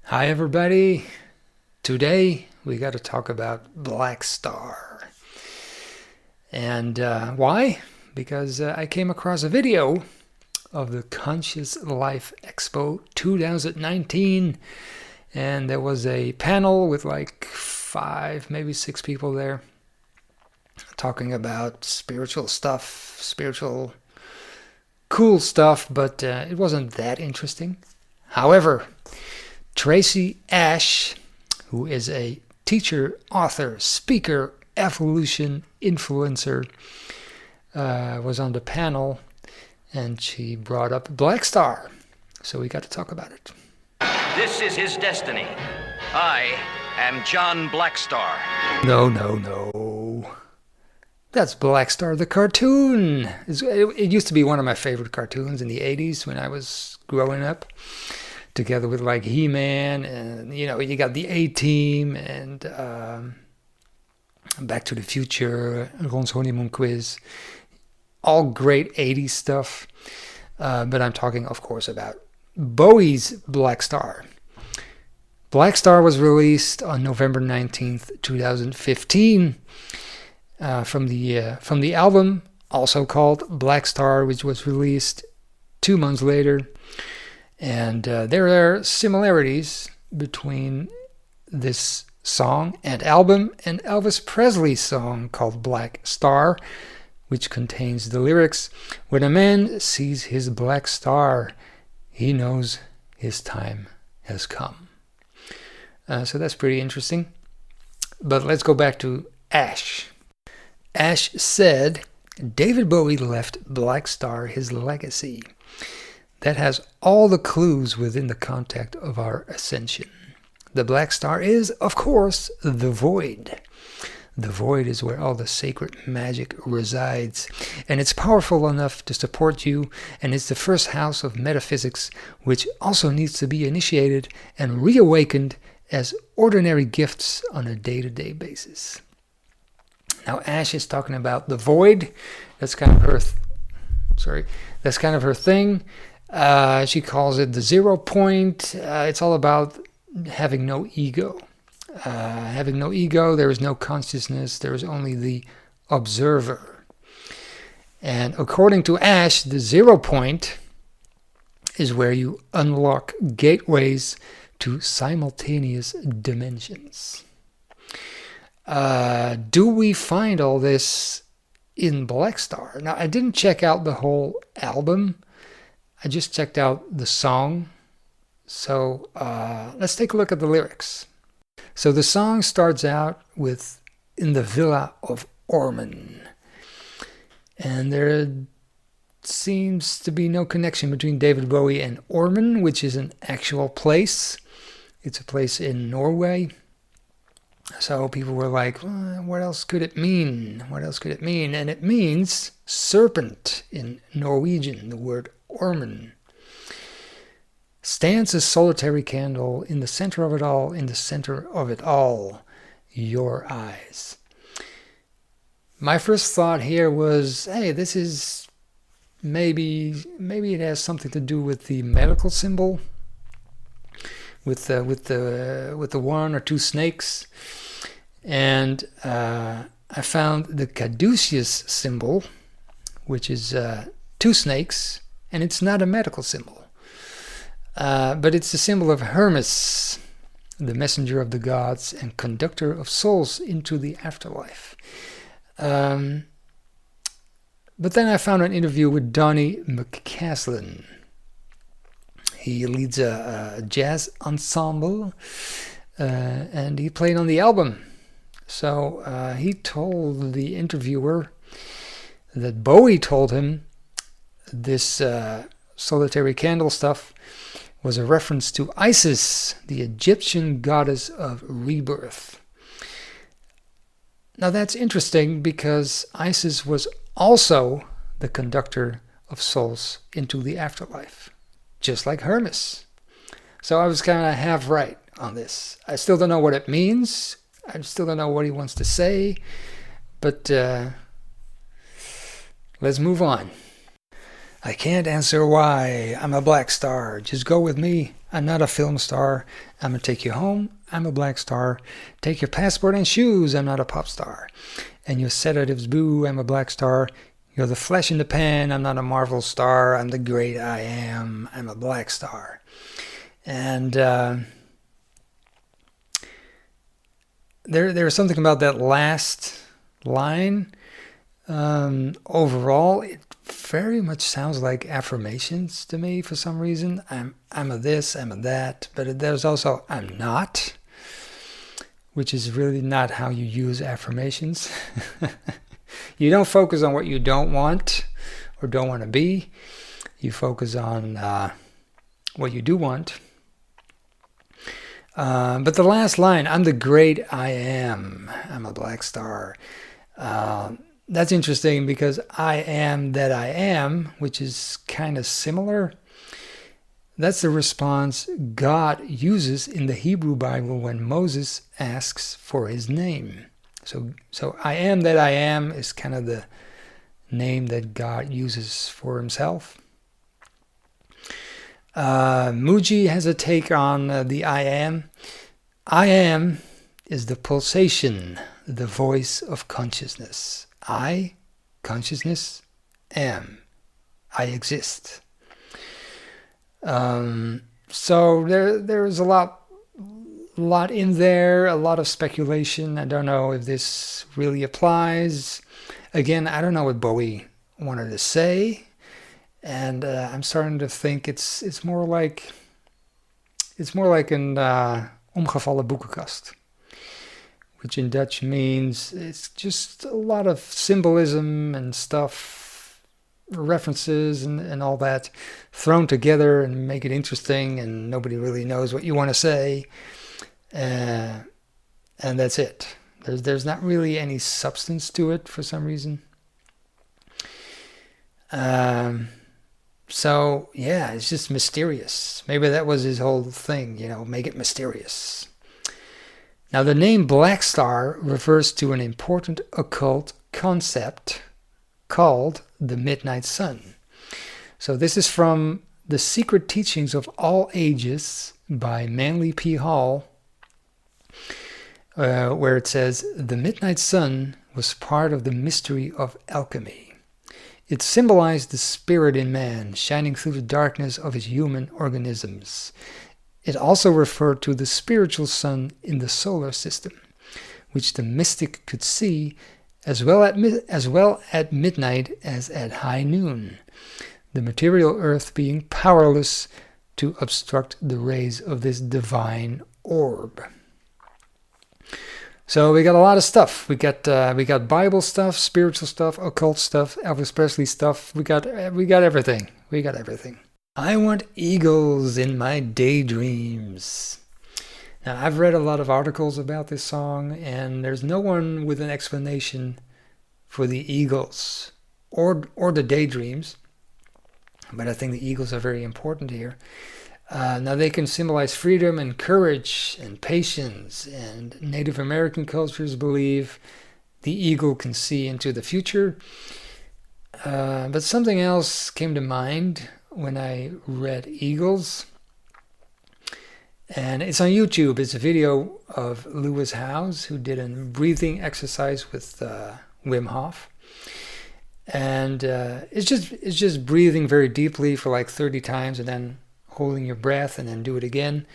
Hi everybody. Today we got to talk about Blackstar. And why? Because I came across a video of the Conscious Life Expo 2019, and there was a panel with like 5, maybe 6 people there talking about spiritual stuff, spiritual cool stuff, but it wasn't that interesting. However, Tracey Ash, who is a teacher, author, speaker, evolution influencer, was on the panel, and she brought up Blackstar. So we got to talk about it. This is his destiny. I am John Blackstar. No. That's Blackstar the cartoon. It used to be one of my favorite cartoons in the 80s when I was growing up, together with like He-Man, and you got the A-Team and Back to the Future, Ron's Honeymoon Quiz, all great 80s stuff. But I'm talking, of course, about Bowie's Blackstar. Blackstar was released on November 19th, 2015, from the album, also called Blackstar, which was released 2 months later. And there are similarities between this song and album and Elvis Presley's song called Black Star, which contains the lyrics, "When a man sees his black star, he knows his time has come." So that's pretty interesting. But let's go back to Ash. Ash said, "David Bowie left Blackstar his legacy. That has all the clues within the context of our ascension. The black star is, of course, the void. The void is where all the sacred magic resides, and it's powerful enough to support you, and it's the first house of metaphysics, which also needs to be initiated and reawakened as ordinary gifts on a day-to-day basis." Now, Ash is talking about the void. That's kind of her thing. She calls it the 0 point. It's all about having no ego. Having no ego, there is no consciousness, there is only the observer. And according to Ash, the 0 point is where you unlock gateways to simultaneous dimensions. Do we find all this in Blackstar? Now, I didn't check out the whole album. I just checked out the song. So let's take a look at the lyrics. So the song starts out with "In the Villa of Orman." And there seems to be no connection between David Bowie and Orman, which is an actual place. It's a place in Norway. So people were like, what else could it mean? What else could it mean? And it means serpent in Norwegian, the word Orman. Stands a solitary candle in the center of it all, in the center of it all, your eyes. My first thought here was, hey, this is maybe it has something to do with the medical symbol, with the 1 or 2 snakes, and I found the caduceus symbol, which is 2 snakes, and it's not a medical symbol. But it's the symbol of Hermes, the messenger of the gods and conductor of souls into the afterlife. But then I found an interview with Donnie McCaslin. He leads a jazz ensemble, and he played on the album. So he told the interviewer that Bowie told him this solitary candle stuff was a reference to Isis, the Egyptian goddess of rebirth. Now that's interesting because Isis was also the conductor of souls into the afterlife, just like Hermes. So I was kind of half right on this. I still don't know what it means. I still don't know what he wants to say, but let's move on. I can't answer why. I'm a black star. Just go with me. I'm not a film star. I'm gonna take you home. I'm a black star. Take your passport and shoes. I'm not a pop star. And your sedatives, boo. I'm a black star. You're the flesh in the pan. I'm not a Marvel star. I'm the great I am. I'm a black star. And there's something about that last line. Overall, it very much sounds like affirmations to me for some reason. I'm a this, I'm a that, but there's also I'm not, which is really not how you use affirmations. You don't focus on what you don't want or don't want to be. You focus on what you do want. But the last line, I'm the great I am. I'm a black star. That's interesting because I am that I am, which is kind of similar. That's the response God uses in the Hebrew Bible when Moses asks for his name. So I am that I am is kind of the name that God uses for himself. Muji has a take on the I am. I am is the pulsation, the voice of consciousness. I, consciousness, am. I exist. So there's a lot in there, a lot of speculation. I don't know if this really applies. Again, I don't know what Bowie wanted to say, and I'm starting to think it's more like een omgevallen boekenkast, which in Dutch means it's just a lot of symbolism and stuff, references and all that thrown together and make it interesting, and nobody really knows what you want to say. And that's it. There's not really any substance to it for some reason. So yeah, it's just mysterious. Maybe that was his whole thing, make it mysterious. Now the name Black Star refers to an important occult concept called the Midnight Sun. So this is from The Secret Teachings of All Ages by Manly P. Hall, where it says, the midnight sun was part of the mystery of alchemy. It symbolized the spirit in man shining through the darkness of his human organisms. It also referred to the spiritual sun in the solar system, which the mystic could see as well at midnight as at high noon, the material earth being powerless to obstruct the rays of this divine orb. So we got a lot of stuff. We got Bible stuff, spiritual stuff, occult stuff, Elvis Presley stuff. We got everything. We got everything. I want eagles in my daydreams. Now I've read a lot of articles about this song, and there's no one with an explanation for the eagles or the daydreams. But I think the eagles are very important here. Now they can symbolize freedom and courage and patience, and Native American cultures believe the eagle can see into the future. But something else came to mind when I read eagles, and it's on YouTube. It's a video of Lewis Howes, who did a breathing exercise with Wim Hof. And it's just breathing very deeply for like 30 times and then holding your breath and then do it again.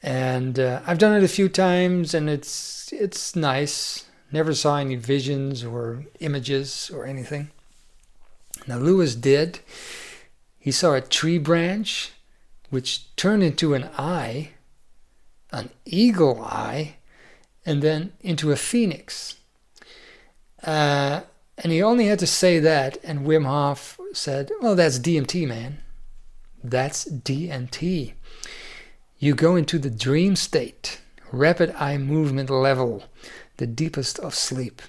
And I've done it a few times, and it's nice. Never saw any visions or images or anything. Now Lewis did. He saw a tree branch which turned into an eye, an eagle eye, and then into a phoenix. And he only had to say that, and Wim Hof said, well, that's DMT, man. That's DMT. You go into the dream state, rapid eye movement level, the deepest of sleep.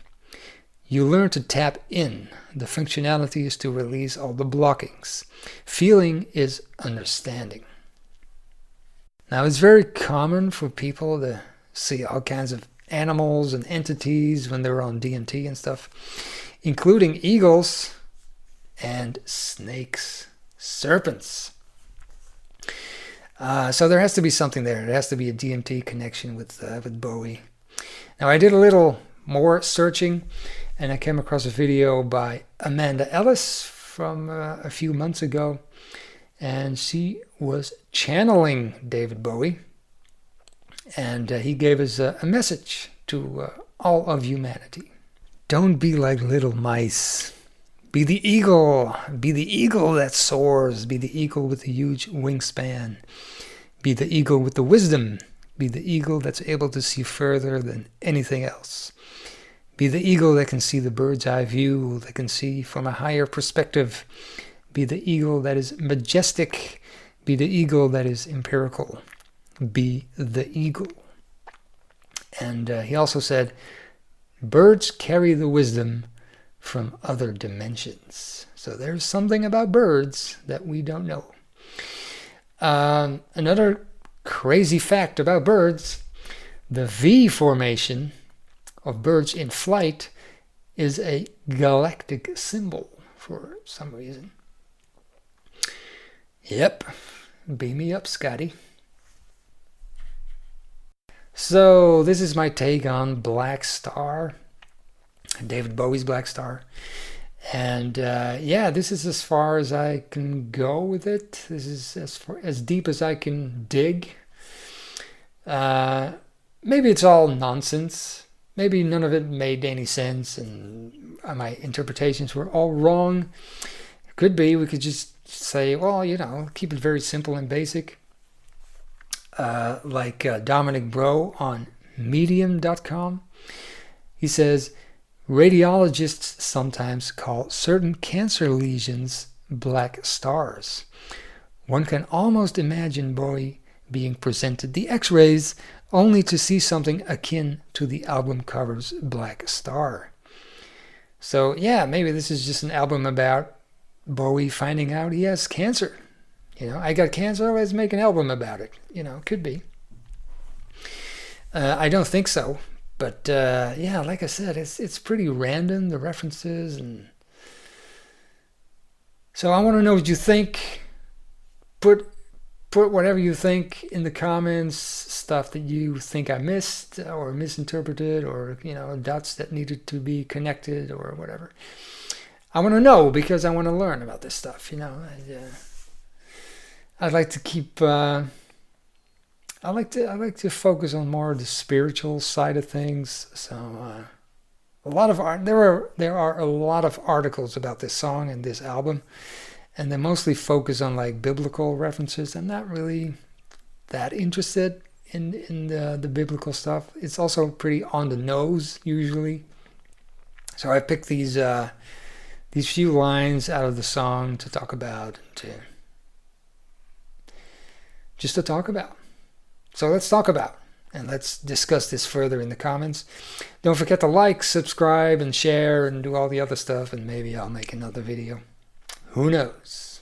You learn to tap in. The functionality is to release all the blockings. Feeling is understanding. Now, it's very common for people to see all kinds of animals and entities when they're on DMT and stuff, including eagles. and snakes, serpents. So there has to be something there. There has to be a DMT connection with Bowie. Now I did a little more searching, and I came across a video by Amanda Ellis from a few months ago, and she was channeling David Bowie, and he gave us a message to all of humanity. Don't be like little mice. Be the eagle. Be the eagle that soars. Be the eagle with a huge wingspan. Be the eagle with the wisdom. Be the eagle that's able to see further than anything else. Be the eagle that can see the bird's eye view, that can see from a higher perspective. Be the eagle that is majestic. Be the eagle that is empirical. Be the eagle. And he also said, birds carry the wisdom from other dimensions. So there's something about birds that we don't know. Another crazy fact about birds, the V formation of birds in flight is a galactic symbol for some reason. Yep, beam me up, Scotty. So this is my take on Blackstar, David Bowie's Blackstar. And yeah, this is as far as I can go with it. This is as deep as I can dig. Maybe it's all nonsense. Maybe none of it made any sense and my interpretations were all wrong. Could be. We could just say, well, keep it very simple and basic. Like Dominic Bro on medium.com. He says, radiologists sometimes call certain cancer lesions black stars. One can almost imagine Bowie being presented the x-rays only to see something akin to the album cover's Black Star. So yeah, maybe this is just an album about Bowie finding out he has cancer. I got cancer, let's make an album about it. Could be. I don't think so. But yeah, like I said, it's pretty random, the references. And so I want to know what you think. Put whatever you think in the comments, stuff that you think I missed or misinterpreted, or, dots that needed to be connected or whatever. I want to know because I want to learn about this stuff, I'd like to keep. I like to focus on more of the spiritual side of things. So a lot of there are a lot of articles about this song and this album, and they mostly focus on like biblical references. I'm not really that interested in the biblical stuff. It's also pretty on the nose usually. So I picked these few lines out of the song to talk about, just to talk about. So let's talk about, and let's discuss this further in the comments. Don't forget to like, subscribe, and share, and do all the other stuff, and maybe I'll make another video. Who knows?